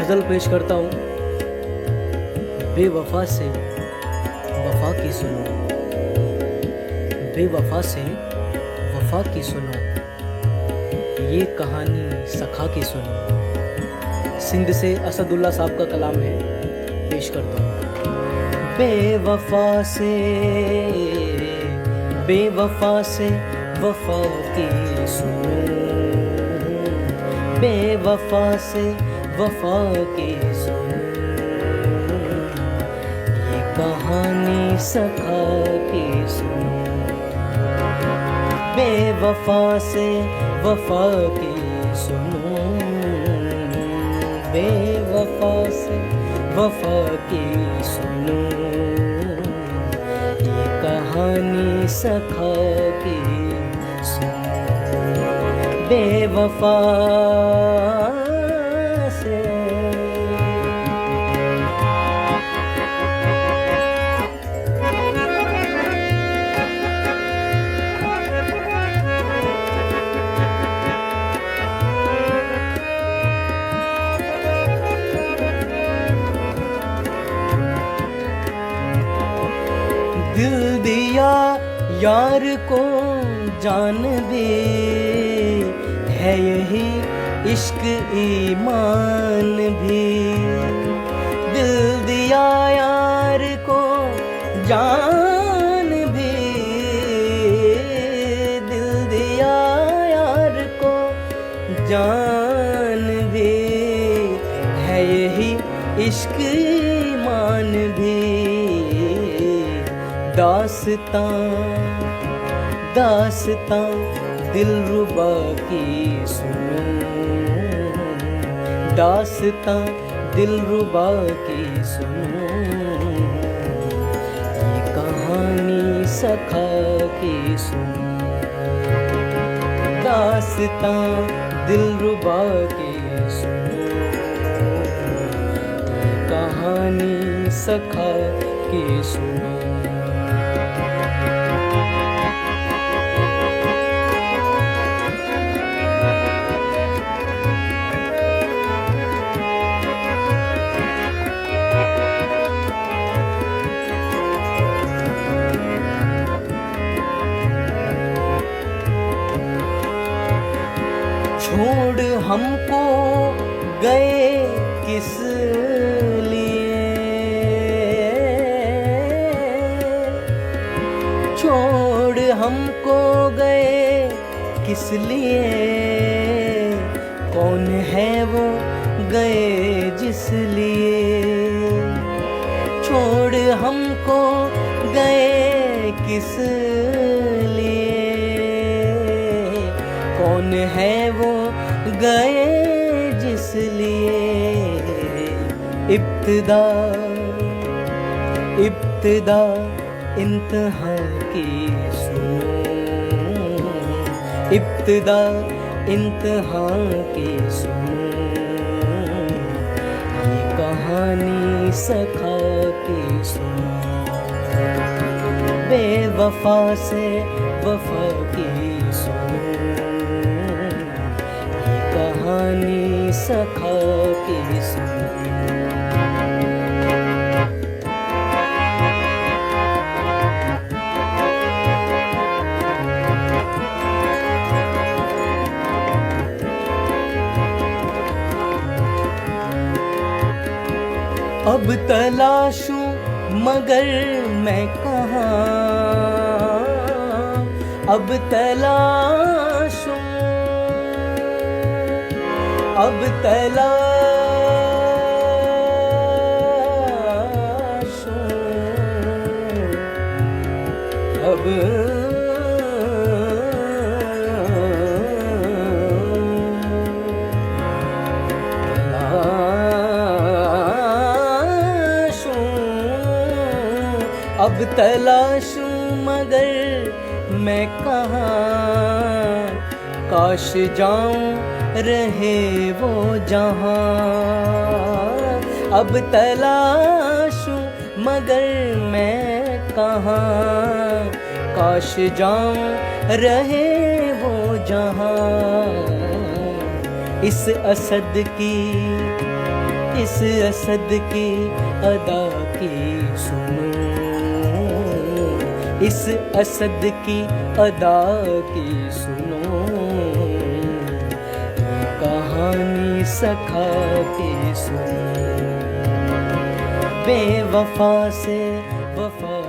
गज़ल पेश करता हूँ। बेवफा से वफा की सुनो, बेवफा से वफा की सुनो, ये कहानी सखा की सुनो। सिंध से असदुल्ला साहब का कलाम है, पेश करता हूँ। बेवफा से वफा की सुनो, बेवफा से वफा की सुनो, ये कहानी सखा की सुनो। बेवफा से वफा की सुनो, बेवफा से वफा की सुनो, ये कहानी सखा की सुनो। बेवफा से दिल दिया यार को जान दे, है यही इश्क ईमान भी। दिल दिया यार को जान भी, दिल दिया यार को जान भी, है यही इश्क ईमान भी। दास्तां दिलरुबा की सुनो, दास्तां दिलरुबा की सुनो, ये कहानी सखा की सुनो। दास्तां दिलरुबा की सुनो, ये कहानी सखा की सुनो। छोड़ हमको गए किस लिए, छोड़ हमको गए किस लिए, कौन है वो गए जिस लिए। छोड़ हमको गए किस लिए, कौन है वो गए जिस लिए। इब्तिदा इंतहा की सुनो, इब्तिदा इंतहा की सुनो, ये कहानी सखा की सुनो। बेवफा से वफा की सुनो, ये कहानी सखा की सुनो। अब तलाशूं मगर मैं कहाँ, अब तलाशूं, अब तलाशूं, अब अब तलाशूं मगर मैं कहाँ, काश जाऊं रहे वो जहाँ। अब तलाशूं मगर मैं कहाँ, काश जाऊं रहे वो जहाँ। इस असद की इस असद की अदा की सुनो, इस असद की अदा की सुनो, कहानी सखा की सुनो। बेवफा से वफा